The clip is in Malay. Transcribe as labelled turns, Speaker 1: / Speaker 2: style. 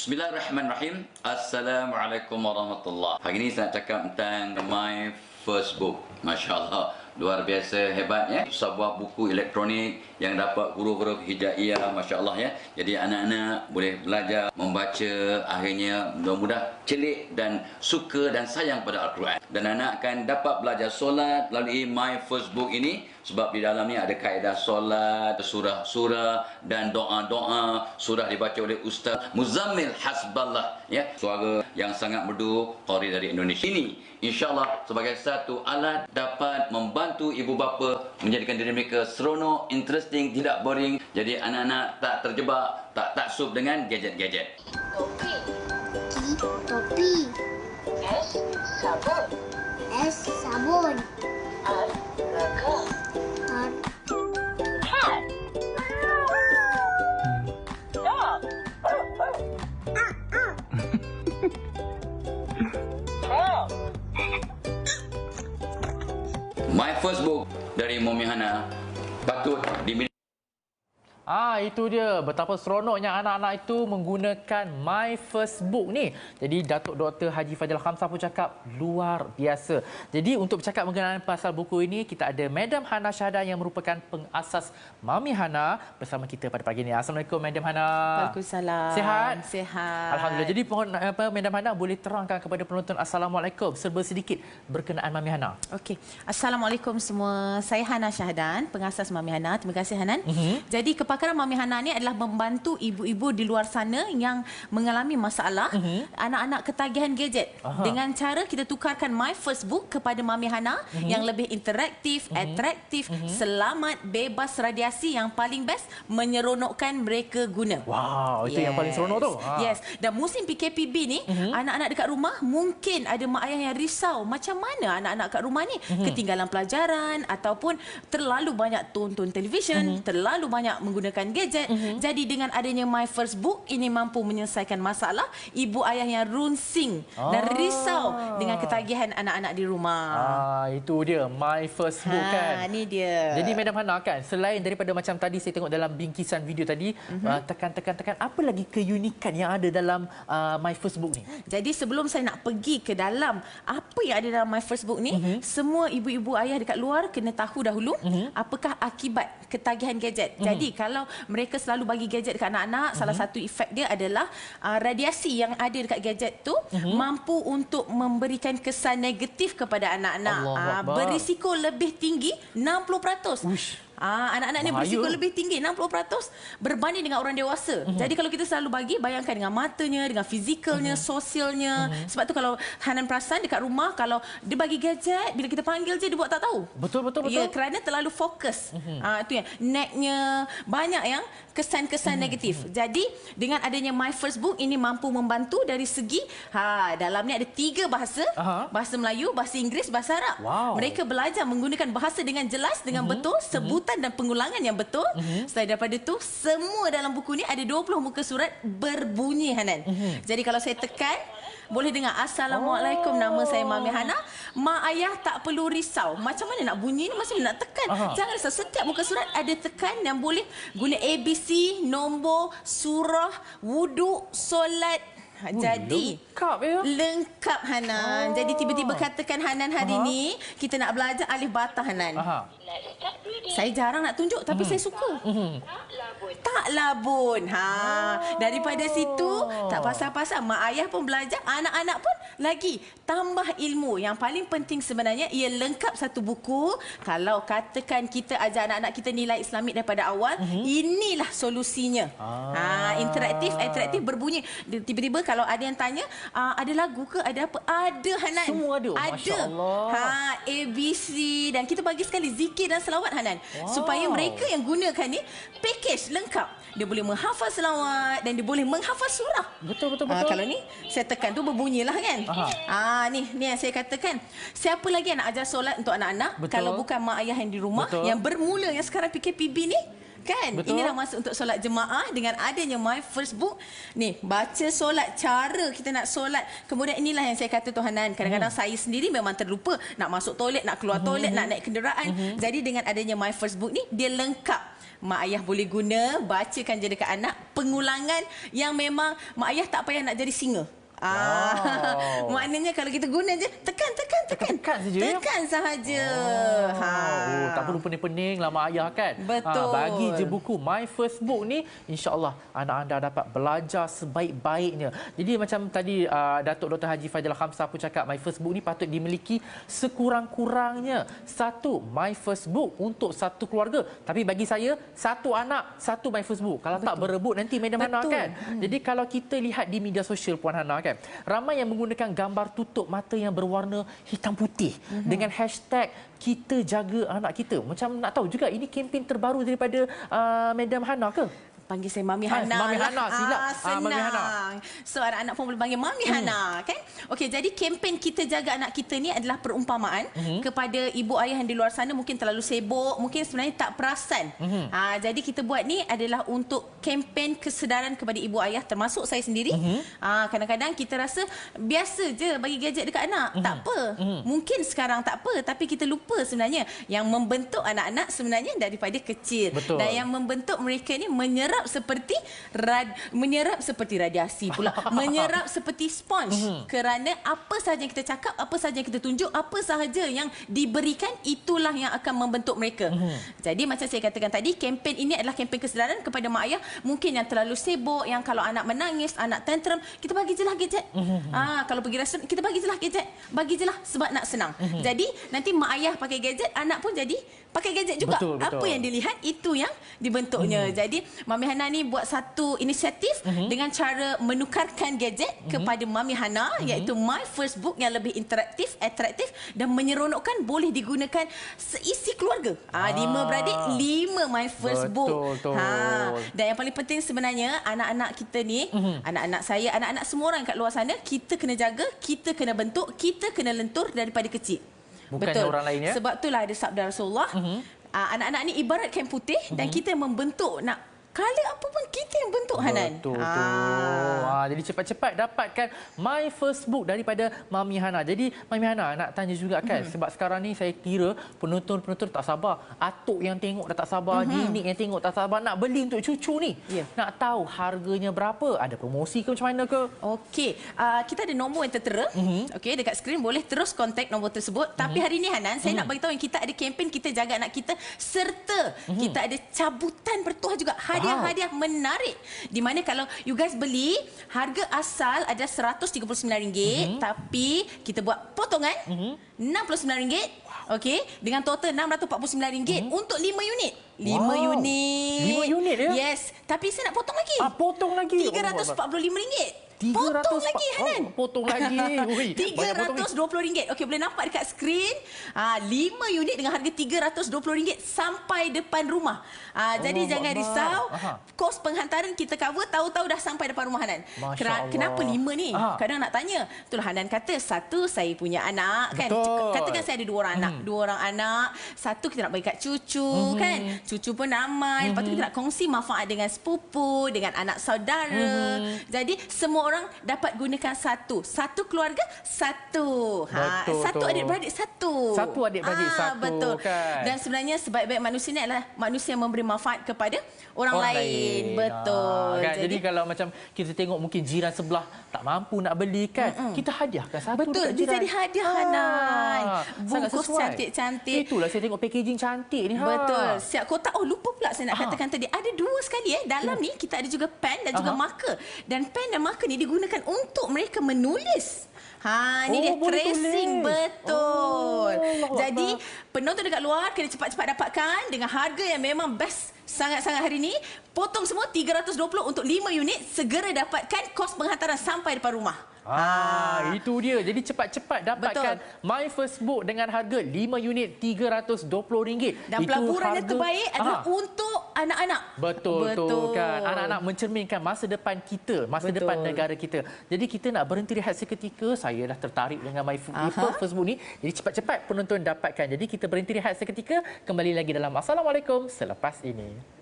Speaker 1: Bismillahirrahmanirrahim. Assalamualaikum warahmatullahi. Hari ini saya cakap tentang My Facebook. Masya Allah, luar biasa hebat ya. Sebuah buku elektronik yang dapat huruf-huruf hijaiyah, Masya Allah ya. Jadi anak-anak boleh belajar membaca, akhirnya mudah-mudah celik dan suka dan sayang pada Al-Quran. Dan anak akan dapat belajar solat melalui My Facebook ini. Sebab di dalamnya ada kaedah solat, surah-surah dan doa-doa. Surah dibaca oleh Ustaz Muzammil Hasballah ya. Suara yang sangat merdu, qari dari Indonesia. Ini insya-Allah sebagai satu alat dapat membantu ibu bapa menjadikan diri mereka seronok, interesting, tidak boring. Jadi anak-anak tak terjebak, tak taksub dengan gadget-gadget.
Speaker 2: Topi.
Speaker 3: Topi.
Speaker 2: S. Sabun.
Speaker 3: S. Sabun.
Speaker 2: R. Raga.
Speaker 3: R.
Speaker 2: Hat. Dog. Frog.
Speaker 1: My Facebook dari Mumi Hana patut dimiliki.
Speaker 4: Itu dia betapa seronoknya anak-anak itu menggunakan My Facebook ni. Jadi Datuk Dr. Haji Fadzal Khamsah pun cakap luar biasa. Jadi untuk bercakap mengenai pasal buku ini, kita ada Madam Hana Syahadah yang merupakan pengasas Mami Hana bersama kita pada pagi ini. Assalamualaikum Madam Hana.
Speaker 5: Waalaikumsalam.
Speaker 4: Sihat?
Speaker 5: Sihat.
Speaker 4: Alhamdulillah. Jadi Madam Hana boleh terangkan kepada penonton Assalamualaikum serba sedikit berkenaan Mami Hana.
Speaker 5: Okey. Assalamualaikum semua. Saya Hana Syahadan, pengasas Mami Hana. Terima kasih Hanan. Jadi kepakaran Mami Hana ni adalah membantu ibu-ibu di luar sana yang mengalami masalah anak-anak ketagihan gadget. Dengan cara kita tukarkan My Facebook kepada Mami Hana yang lebih interaktif, atraktif, selamat, bebas radiasi, yang paling best menyeronokkan mereka guna.
Speaker 4: Wow, itu yang paling seronok tu.
Speaker 5: Yes. Dan musim PKPB ni, anak-anak dekat rumah mungkin ada mak ayah yang risau macam mana anak-anak kat rumah ni ketinggalan pelajaran ataupun terlalu banyak tonton televisyen, terlalu banyak menggunakan gadget. Jadi dengan adanya My Facebook ini mampu menyelesaikan masalah ibu ayah yang runsing dan risau dengan ketagihan anak-anak di rumah.
Speaker 4: Itu dia My Facebook kan.
Speaker 5: Ni dia.
Speaker 4: Jadi Madam Hana kan, selain daripada macam tadi saya tengok dalam bingkisan video tadi, tekan, apa lagi keunikan yang ada dalam My Facebook ni?
Speaker 5: Jadi sebelum saya nak pergi ke dalam apa yang ada dalam My Facebook ni, semua ibu-ibu ayah dekat luar kena tahu dahulu apakah akibat ketagihan gadget. Jadi kalau mereka selalu bagi gadget dekat anak-anak, salah satu efek dia adalah radiasi yang ada dekat gadget tu mampu untuk memberikan kesan negatif kepada anak-anak. Berisiko lebih tinggi 60%. Anak-anak ni berisiko lebih tinggi 60% berbanding dengan orang dewasa. Jadi kalau kita selalu bagi, bayangkan dengan matanya, dengan fizikalnya, sosialnya. Sebab tu kalau Hanan perasan dekat rumah, kalau dia bagi gadget, bila kita panggil je dia buat tak tahu.
Speaker 4: Betul.
Speaker 5: Ya, kerana terlalu fokus. Itu yang necknya banyak yang kesan-kesan negatif. Jadi dengan adanya My Facebook ini mampu membantu dari segi dalam ni ada 3 bahasa. Bahasa Melayu, bahasa Inggeris, bahasa Arab. Mereka belajar menggunakan bahasa dengan jelas, dengan betul, sebutan dan pengulangan yang betul. Selain daripada itu, semua dalam buku ni ada 20 muka surat berbunyi Hanan. Jadi kalau saya tekan, boleh dengar Assalamualaikum, nama saya Mami Hana. Mak ayah tak perlu risau macam mana nak bunyi ni, masa nak tekan. Jangan risau, setiap muka surat ada tekan yang boleh guna ABC, nombor, surah, wuduk, solat. Jadi
Speaker 4: lengkap ya?
Speaker 5: Lengkap Hanan. Jadi tiba-tiba katakan Hanan hari ni kita nak belajar alif bata Hanan. Saya jarang nak tunjuk tapi saya suka. Tak labun. Daripada situ tak pasal-pasal mak ayah pun belajar, anak-anak pun lagi tambah ilmu. Yang paling penting sebenarnya ia lengkap satu buku. Kalau katakan kita ajar anak-anak kita nilai Islamik daripada awal, inilah solusinya. Interaktif, atraktif, berbunyi. Tiba-tiba kalau ada yang tanya, ada lagu ke, ada apa? Ada Hanan.
Speaker 4: Semua ada. Masya Allah.
Speaker 5: ABC, dan kita bagi sekali zikir dan selawat Hanan. Supaya mereka yang gunakan ni package lengkap. Dia boleh menghafal selawat dan dia boleh menghafal surah.
Speaker 4: Betul.
Speaker 5: Kalau ni saya tekan tu berbunyilah kan. Ni yang saya katakan. Siapa lagi yang nak ajar solat untuk anak-anak kalau bukan mak ayah yang di rumah yang bermula yang sekarang PKPB ni? Kan? Inilah masa untuk solat jemaah dengan adanya My Facebook. Ni, baca solat, cara kita nak solat. Kemudian inilah yang saya kata tu Hanan. Kadang-kadang saya sendiri memang terlupa nak masuk toilet, nak keluar toilet, nak naik kenderaan. Jadi dengan adanya My Facebook ni, dia lengkap mak ayah boleh guna, bacakan je dekat anak pengulangan yang memang mak ayah tak payah nak jadi singa. Maknanya kalau kita guna je tekan
Speaker 4: saja.
Speaker 5: Tekan sahaja.
Speaker 4: Oh, tak perlu pening-pening lah mak ayah kan.
Speaker 5: Betul.
Speaker 4: Bagi je buku My First Book ni, insya-Allah anak anda dapat belajar sebaik-baiknya. Jadi macam tadi Datuk Dr. Haji Faizal Khamsah pun cakap My First Book ni patut dimiliki sekurang-kurangnya satu My First Book untuk satu keluarga. Tapi bagi saya, satu anak, satu My First Book. Kalau tak berebut nanti Madam Hana kan. Jadi kalau kita lihat di media sosial Puan Hana kan, ramai yang menggunakan gambar tutup mata yang berwarna hitam putih dengan hashtag kita jaga anak kita. Macam nak tahu juga ini kempen terbaru daripada Madam Hana ke?
Speaker 5: Panggil saya Mami Hana.
Speaker 4: Mami
Speaker 5: lah.
Speaker 4: Hana, silap.
Speaker 5: Senang.
Speaker 4: Mami Hana.
Speaker 5: So anak-anak pun boleh panggil Mami Hana, kan? Okey, jadi kempen kita jaga anak kita ni adalah perumpamaan kepada ibu ayah yang di luar sana mungkin terlalu sibuk, mungkin sebenarnya tak perasan. Jadi kita buat ni adalah untuk kempen kesedaran kepada ibu ayah termasuk saya sendiri. Kadang-kadang kita rasa biasa je bagi gadget dekat anak. Tak apa. Mungkin sekarang tak apa, tapi kita lupa sebenarnya yang membentuk anak-anak sebenarnya daripada kecil.
Speaker 4: Betul.
Speaker 5: Dan yang membentuk mereka ni menyerap seperti radiasi pula, menyerap seperti sponge. Kerana apa sahaja yang kita cakap, apa sahaja yang kita tunjuk, apa sahaja yang diberikan, itulah yang akan membentuk mereka. Jadi macam saya katakan tadi, kempen ini adalah kempen kesedaran kepada mak ayah mungkin yang terlalu sibuk, yang kalau anak menangis, anak tantrum, kita bagi je lah gadget. Kalau pergi restoran, kita bagi je lah gadget. Bagi je lah sebab nak senang. Jadi nanti mak ayah pakai gadget, anak pun jadi pakai gadget juga.
Speaker 4: Betul.
Speaker 5: Apa yang dilihat, itu yang dibentuknya. Jadi Mami Hana ni buat satu inisiatif dengan cara menukarkan gadget kepada Mami Hana, iaitu My First Book yang lebih interaktif, atraktif dan menyeronokkan, boleh digunakan seisi keluarga. 5 beradik, 5 My First Book.
Speaker 4: Betul.
Speaker 5: Dan yang paling penting sebenarnya, anak-anak kita ni, anak-anak saya, anak-anak semua orang kat luar sana, kita kena jaga, kita kena bentuk, kita kena lentur daripada kecil.
Speaker 4: Bukannya orang lain ya.
Speaker 5: Sebab itulah ada sabda Rasulullah, anak-anak ni ibarat kain putih dan kita membentuk, nak kala apa pun kita yang bentuk, Hanan.
Speaker 4: Betul. Jadi cepat-cepat dapatkan My First Book daripada Mami Hana. Jadi Mami Hana nak tanya juga kan, sebab sekarang ni saya kira penonton-penonton tak sabar. Atuk yang tengok dah tak sabar, Jinik yang tengok tak sabar nak beli untuk cucu ni. Nak tahu harganya berapa? Ada promosi ke macam mana ke?
Speaker 5: Okey, kita ada nombor yang tertera. Okey, dekat skrin boleh terus kontak nombor tersebut. Tapi hari ni Hanan, saya nak bagi tahu yang kita ada kempen kita jaga anak kita, serta kita ada cabutan bertuah juga, hadiah-hadiah menarik. Di mana kalau you guys beli, harga asal ada RM139, tapi kita buat potongan RM69. Okey, dengan total RM649 untuk 5 unit. 5 unit.
Speaker 4: 5 unit ya?
Speaker 5: Yes, tapi saya nak potong lagi.
Speaker 4: Potong lagi.
Speaker 5: RM345. Potong lagi, Hanan.
Speaker 4: Potong lagi.
Speaker 5: RM320. Okey, boleh nampak dekat skrin. 5 unit dengan harga RM320 sampai depan rumah. Jadi jangan risau. Kos penghantaran kita cover, tahu-tahu dah sampai depan rumah, Hanan. Kenapa 5 ni? Kadang nak tanya. Itulah Hanan kata, satu saya punya anak kan. Katakan saya ada 2 orang anak. 2 orang anak. Satu kita nak bagi kat cucu kan. Cucu pun ramai. Lepas tu kita nak kongsi manfaat dengan sepupu, dengan anak saudara. Jadi semua orang dapat gunakan satu keluarga satu. Satu adik-beradik satu.
Speaker 4: Satu adik-beradik satu.
Speaker 5: Betul.
Speaker 4: Kan?
Speaker 5: Dan sebenarnya sebaik-baik manusia ni adalah manusia yang memberi manfaat kepada orang lain. Betul.
Speaker 4: Kan? Jadi kalau macam kita tengok mungkin jiran sebelah tak mampu nak beli kan, kita hadiahkan satu.
Speaker 5: Betul. Dia jadi hadiah, Hanan. Bungkus cantik-cantik.
Speaker 4: Itulah saya tengok packaging cantik ni.
Speaker 5: Betul. Siap kotak. Lupa pula saya nak katakan tadi. Ada 2 sekali dalam ni kita ada juga pen dan juga marker. Dan pen dan marker ni digunakan untuk mereka menulis. Ni dia tracing. Betul. Jadi penonton dekat luar kena cepat-cepat dapatkan dengan harga yang memang best sangat-sangat hari ni. Potong semua RM320 untuk 5 unit. Segera dapatkan kos penghantaran sampai depan rumah.
Speaker 4: Itu dia. Jadi cepat-cepat dapatkan My First Book dengan harga 5 unit RM320.
Speaker 5: Dan pelaburan yang terbaik adalah untuk anak-anak.
Speaker 4: Betul kan. Anak-anak mencerminkan masa depan kita, masa depan negara kita. Jadi kita nak berhenti rehat seketika. Saya dah tertarik dengan My First Book ni. Jadi cepat-cepat penonton dapatkan. Jadi kita berhenti rehat seketika. Kembali lagi dalam Assalamualaikum selepas ini.